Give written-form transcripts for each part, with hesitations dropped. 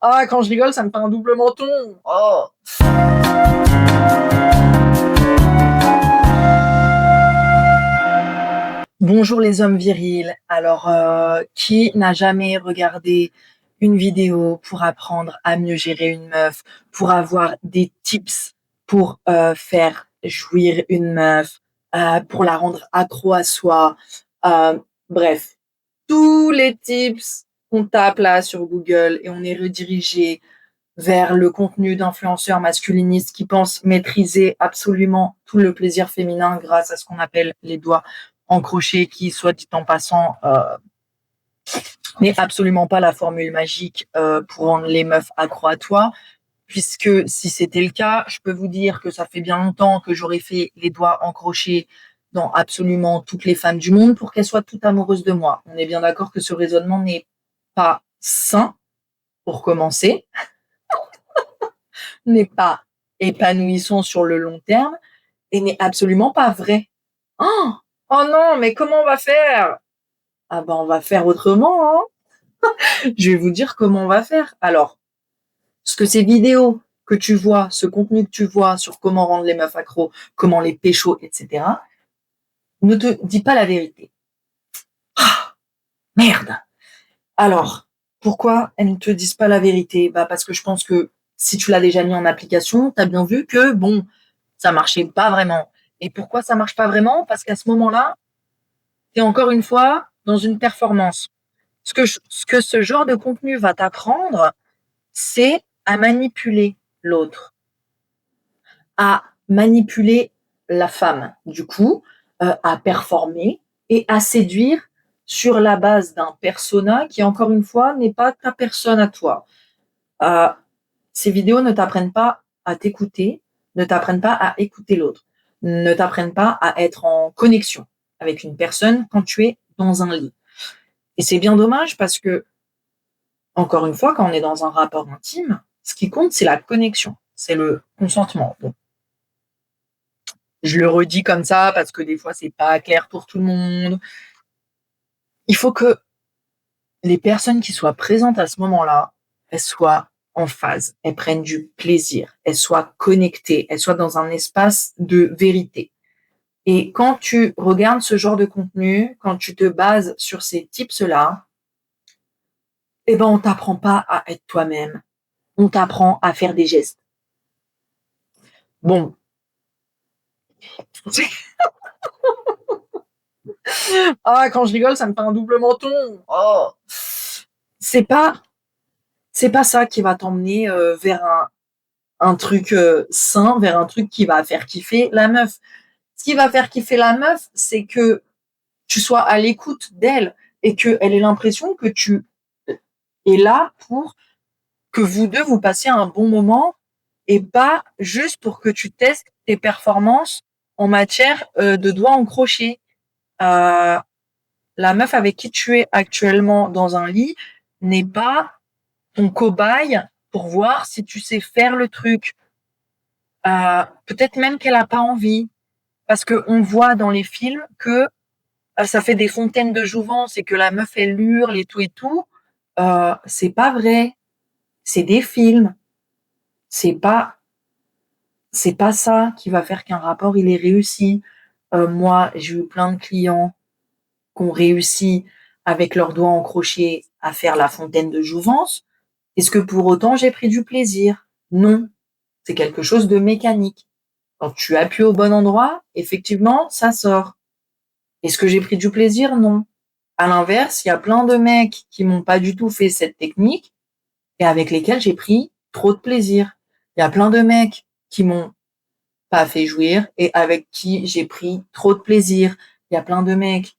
Ah, quand je rigole, ça me fait un double menton. Oh. Bonjour les hommes virils. Alors, qui n'a jamais regardé une vidéo pour apprendre à mieux gérer une meuf, pour avoir des tips pour faire jouir une meuf, pour la rendre accro à soi, euh, bref, tous les tips qu'on tape là sur Google et on est redirigé vers le contenu d'influenceurs masculinistes qui pensent maîtriser absolument tout le plaisir féminin grâce à ce qu'on appelle les doigts en crochet, qui, soit dit en passant, n'est absolument pas la formule magique pour rendre les meufs accro à toi. Puisque si c'était le cas, je peux vous dire que ça fait bien longtemps que j'aurais fait les doigts en crochet dans absolument toutes les femmes du monde pour qu'elles soient toutes amoureuses de moi. On est bien d'accord que ce raisonnement n'est pas sain, pour commencer, n'est pas épanouissant sur le long terme et n'est absolument pas vrai. Oh, oh non, mais comment on va faire? Ah ben on va faire autrement, hein. Je vais vous dire comment on va faire. Alors, ce que ces vidéos que tu vois, ce contenu que tu vois sur comment rendre les meufs accros, comment les pécho, etc., ne te dit pas la vérité. Ah, merde. Alors, pourquoi elles ne te disent pas la vérité? Bah parce que je pense que si tu l'as déjà mis en application, tu as bien vu que bon, ça marchait pas vraiment. Et pourquoi ça marche pas vraiment? Parce qu'à ce moment-là, tu es encore une fois dans une performance. Ce que ce genre de contenu va t'apprendre, c'est à manipuler l'autre, à manipuler la femme, du coup, à performer et à séduire sur la base d'un persona qui, encore une fois, n'est pas ta personne à toi. Euh, Ces vidéos ne t'apprennent pas à t'écouter, ne t'apprennent pas à écouter l'autre, ne t'apprennent pas à être en connexion avec une personne quand tu es dans un lit. Et c'est bien dommage parce que, encore une fois, quand on est dans un rapport intime, ce qui compte, c'est la connexion, c'est le consentement. Bon, je le redis comme ça parce que des fois, c'est pas clair pour tout le monde. Il faut que les personnes qui soient présentes à ce moment-là, elles soient en phase, elles prennent du plaisir, elles soient connectées, elles soient dans un espace de vérité. Et quand tu regardes ce genre de contenu, quand tu te bases sur ces tips-là, eh ben, on t'apprend pas à être toi-même. On t'apprend à faire des gestes. Bon. Ah, quand je rigole, ça me fait un double menton. Oh. C'est pas, c'est pas ça qui va t'emmener vers un truc sain, vers un truc qui va faire kiffer la meuf. Ce qui va faire kiffer la meuf, c'est que tu sois à l'écoute d'elle et qu'elle ait l'impression que tu es là pour que vous deux vous passiez un bon moment et pas juste pour que tu testes tes performances en matière de doigts en crochet. Euh, la meuf avec qui tu es actuellement dans un lit n'est pas ton cobaye pour voir si tu sais faire le truc. Peut-être même qu'elle a pas envie, parce que on voit dans les films que ça fait des fontaines de jouvence et que la meuf elle hurle et tout. C'est pas vrai. C'est des films. C'est pas c'est pas ça qui va faire qu'un rapport il est réussi. Moi, j'ai eu plein de clients qui ont réussi avec leurs doigts en crochet à faire la fontaine de jouvence. Est-ce que pour autant j'ai pris du plaisir? Non. C'est quelque chose de mécanique. Quand tu appuies au bon endroit, effectivement, ça sort. Est-ce que j'ai pris du plaisir? Non. À l'inverse, il y a plein de mecs qui m'ont pas du tout fait cette technique et avec lesquels j'ai pris trop de plaisir. Il y a plein de mecs qui m'ont pas fait jouir et avec qui j'ai pris trop de plaisir. Il y a plein de mecs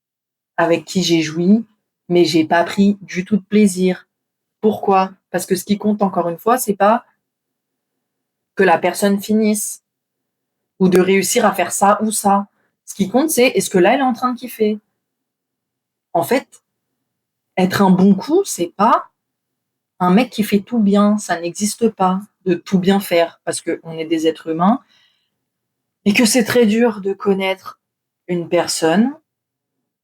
avec qui j'ai joui, mais j'ai pas pris du tout de plaisir. Pourquoi? Parce que ce qui compte encore une fois, c'est pas que la personne finisse ou de réussir à faire ça ou ça. Ce qui compte, c'est est-ce que là, elle est en train de kiffer? En fait, être un bon coup, c'est pas un mec qui fait tout bien. Ça n'existe pas de tout bien faire parce qu'on est des êtres humains et que c'est très dur de connaître une personne,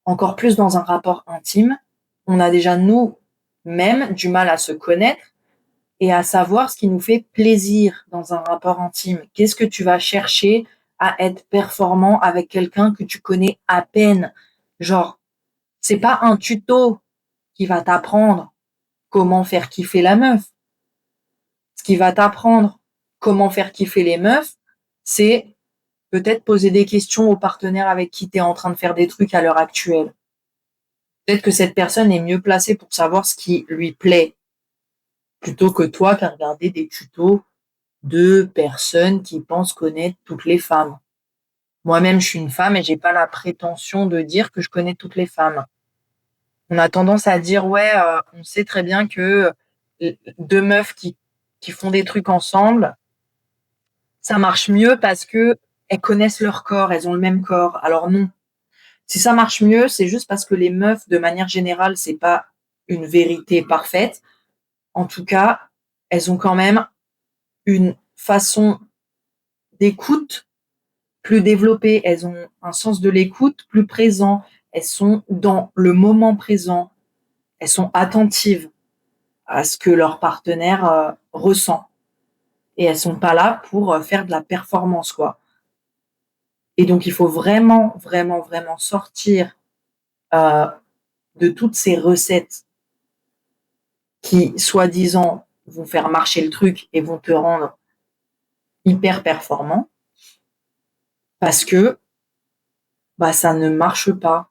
encore plus dans un rapport intime. On a déjà nous-mêmes du mal à se connaître et à savoir ce qui nous fait plaisir dans un rapport intime. Qu'est-ce que tu vas chercher à être performant avec quelqu'un que tu connais à peine? Genre, c'est pas un tuto qui va t'apprendre comment faire kiffer la meuf. Ce qui va t'apprendre comment faire kiffer les meufs, c'est peut-être poser des questions au partenaire avec qui tu es en train de faire des trucs à l'heure actuelle. Peut-être que cette personne est mieux placée pour savoir ce qui lui plaît, plutôt que toi qui as regardé des tutos de personnes qui pensent connaître toutes les femmes. Moi-même, je suis une femme et j'ai pas la prétention de dire que je connais toutes les femmes. On a tendance à dire, ouais, on sait très bien que deux meufs qui font des trucs ensemble, ça marche mieux parce que elles connaissent leur corps, elles ont le même corps. Alors non. Si ça marche mieux, c'est juste parce que les meufs, de manière générale, c'est pas une vérité parfaite. En tout cas, elles ont quand même une façon d'écoute plus développée. Elles ont un sens de l'écoute plus présent. Elles sont dans le moment présent. Elles sont attentives à ce que leur partenaire ressent. Et elles sont pas là pour faire de la performance, quoi. Et donc, il faut vraiment, vraiment, vraiment sortir euh, de toutes ces recettes qui, soi-disant, vont faire marcher le truc et vont te rendre hyper performant parce que bah, ça ne marche pas.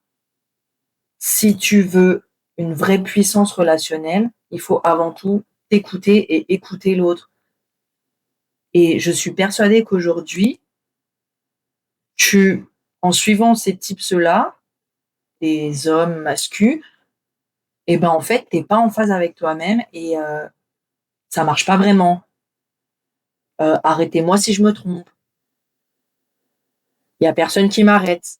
Si tu veux une vraie puissance relationnelle, il faut avant tout t'écouter et écouter l'autre. Et je suis persuadée qu'aujourd'hui, en suivant ces tips-là, des hommes masculins, et ben en fait, t'es pas en phase avec toi-même et ça marche pas vraiment. Arrêtez-moi si je me trompe. Il y a personne qui m'arrête.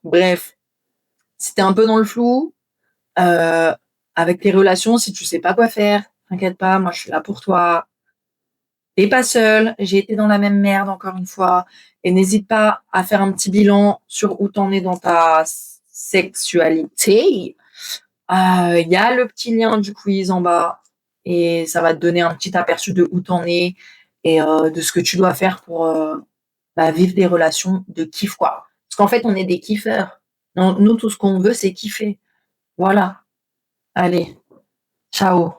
Bref, si t'es un peu dans le flou, euh, avec tes relations, si tu sais pas quoi faire, t'inquiète pas, moi je suis là pour toi. T'es pas seul, j'ai été dans la même merde encore une fois. Et n'hésite pas à faire un petit bilan sur où t'en es dans ta sexualité. Il y a le petit lien du quiz en bas et ça va te donner un petit aperçu de où t'en es et de ce que tu dois faire pour vivre des relations de kiff, quoi. Parce qu'en fait, on est des kiffeurs. Non, nous, tout ce qu'on veut, c'est kiffer. Voilà. Allez, ciao.